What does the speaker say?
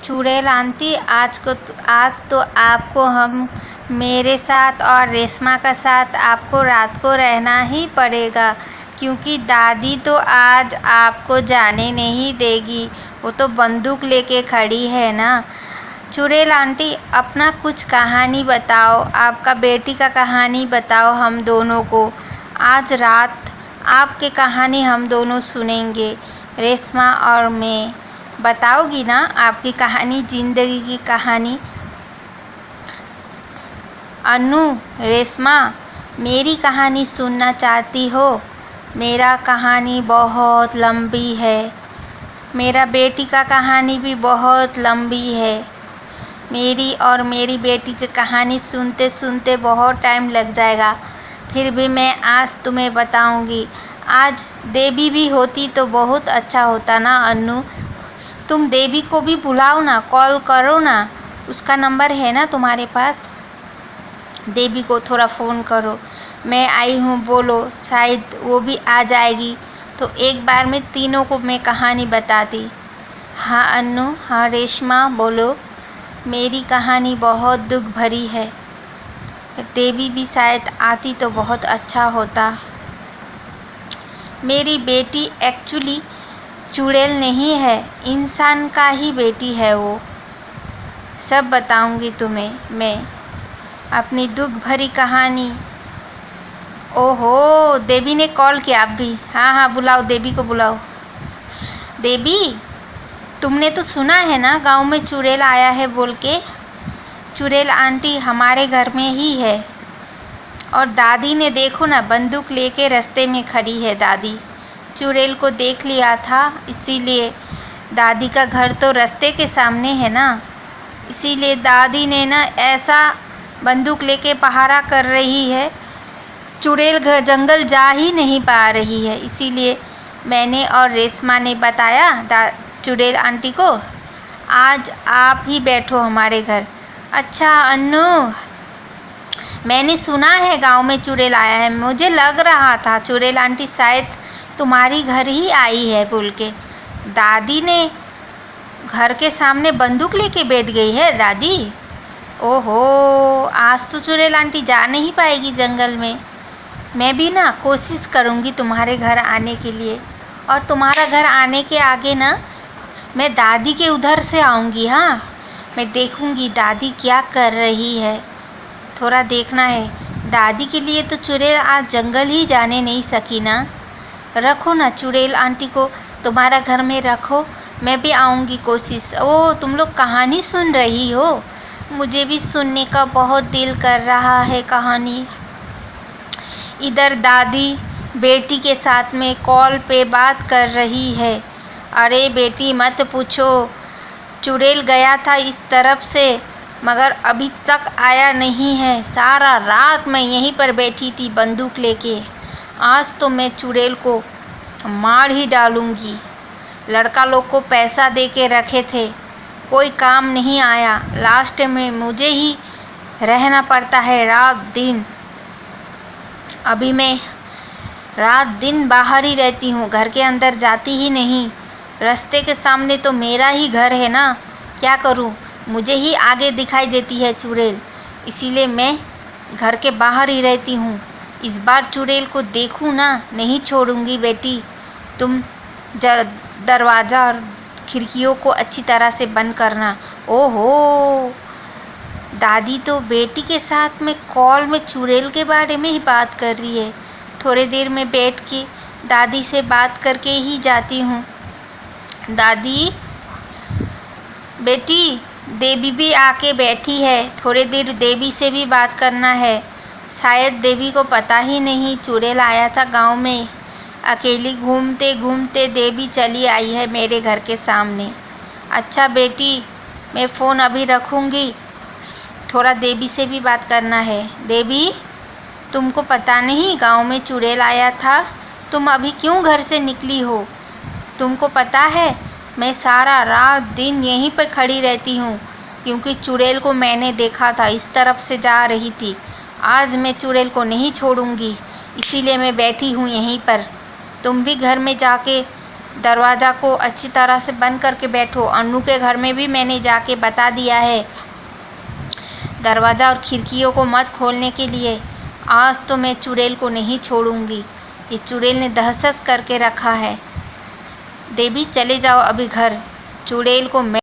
चुड़ैल आंटी, आज तो आपको हम मेरे साथ और रेशमा का साथ आपको रात को रहना ही पड़ेगा, क्योंकि दादी तो आज आपको जाने नहीं देगी। वो तो बंदूक लेके खड़ी है ना। चुड़ैल आंटी, अपना कुछ कहानी बताओ, आपका बेटी का कहानी बताओ हम दोनों को। आज रात आपकी कहानी हम दोनों सुनेंगे, रेशमा और मैं। बताओगी ना आपकी कहानी, ज़िंदगी की कहानी? अनु, रेशमा, मेरी कहानी सुनना चाहती हो? मेरा कहानी बहुत लंबी है। मेरा बेटी का कहानी भी बहुत लंबी है। मेरी और मेरी बेटी की कहानी सुनते सुनते बहुत टाइम लग जाएगा। फिर भी मैं आज तुम्हें बताऊंगी। आज देवी भी होती तो बहुत अच्छा होता ना अनु। तुम देवी को भी बुलाओ ना, कॉल करो ना, उसका नंबर है ना तुम्हारे पास? देवी को थोड़ा फ़ोन करो, मैं आई हूँ बोलो, शायद वो भी आ जाएगी। तो एक बार में तीनों को मैं कहानी बताती। हाँ अनु, हाँ रेशमा, बोलो। मेरी कहानी बहुत दुख भरी है। देवी भी शायद आती तो बहुत अच्छा होता। मेरी बेटी एक्चुअली चुड़ैल नहीं है, इंसान का ही बेटी है वो। सब बताऊंगी तुम्हें मैं अपनी दुख भरी कहानी। ओहो, देवी ने कॉल किया आप भी? हाँ हाँ, बुलाओ, देवी को बुलाओ। देवी, तुमने तो सुना है ना गांव में चुड़ैल आया है बोल के? चुड़ैल आंटी हमारे घर में ही है। और दादी ने देखो ना, बंदूक लेके रास्ते में खड़ी है दादी। चुड़ैल को देख लिया था, इसीलिए दादी का घर तो रास्ते के सामने है ना, इसीलिए दादी ने ना ऐसा बंदूक लेके पहरा कर रही है। चुड़ैल जंगल जा ही नहीं पा रही है, इसीलिए मैंने और रेशमा ने बताया चुड़ैल आंटी को, आज आप ही बैठो हमारे घर। अच्छा अन्नू, मैंने सुना है गांव में चुड़ैल आया है। मुझे लग रहा था चुड़ैल आंटी शायद तुम्हारी घर ही आई है बोल के। दादी ने घर के सामने बंदूक लेके बैठ गई है दादी। ओहो, आज तो चुड़ैल आंटी जा नहीं पाएगी जंगल में। मैं भी ना कोशिश करूँगी तुम्हारे घर आने के लिए, और तुम्हारा घर आने के आगे ना मैं दादी के उधर से आऊँगी। हाँ, मैं देखूँगी दादी क्या कर रही है, थोड़ा देखना है। दादी के लिए तो चुड़ैल आज जंगल ही जाने नहीं सकी ना। रखो ना चुड़ैल आंटी को तुम्हारा घर में रखो, मैं भी आऊँगी कोशिश। ओ, तुम लोग कहानी सुन रही हो? मुझे भी सुनने का बहुत दिल कर रहा है कहानी। इधर दादी बेटी के साथ में कॉल पे बात कर रही है। अरे बेटी मत पूछो, चुड़ैल गया था इस तरफ से, मगर अभी तक आया नहीं है। सारा रात मैं यहीं पर बैठी थी बंदूक लेके। आज तो मैं चुड़ैल को मार ही डालूंगी। लड़का लोग को पैसा दे के रखे थे, कोई काम नहीं आया, लास्ट में मुझे ही रहना पड़ता है रात दिन। अभी मैं रात दिन बाहर ही रहती हूँ, घर के अंदर जाती ही नहीं। रास्ते के सामने तो मेरा ही घर है ना, क्या करूँ, मुझे ही आगे दिखाई देती है चुड़ैल, इसीलिए मैं घर के बाहर ही रहती हूँ। इस बार चुड़ैल को देखूँ ना, नहीं छोड़ूंगी बेटी। तुम दरवाज़ा और खिड़कियों को अच्छी तरह से बंद करना। ओहो, दादी तो बेटी के साथ में कॉल में चुड़ैल के बारे में ही बात कर रही है। थोड़ी देर में बैठ के दादी से बात करके ही जाती हूँ। दादी, बेटी, देवी भी आके बैठी है, थोड़ी देर देवी से भी बात करना है। शायद देवी को पता ही नहीं चुड़ैल आया था गांव में। अकेली घूमते घूमते देवी चली आई है मेरे घर के सामने। अच्छा बेटी, मैं फ़ोन अभी रखूँगी, थोड़ा देवी से भी बात करना है। देवी, तुमको पता नहीं गांव में चुड़ैल आया था? तुम अभी क्यों घर से निकली हो? तुमको पता है मैं सारा रात दिन यहीं पर खड़ी रहती हूँ, क्योंकि चुड़ैल को मैंने देखा था, इस तरफ से जा रही थी। आज मैं चुड़ैल को नहीं छोड़ूंगी, इसीलिए मैं बैठी हूँ यहीं पर। तुम भी घर में जाके दरवाज़ा को अच्छी तरह से बंद करके बैठो। अन्नू के घर में भी मैंने जाके बता दिया है दरवाज़ा और खिड़कियों को मत खोलने के लिए। आज तो मैं चुड़ैल को नहीं छोड़ूंगी। ये चुड़ैल ने दहशत करके रखा है। देवी चले जाओ अभी घर। चुड़ैल को मैं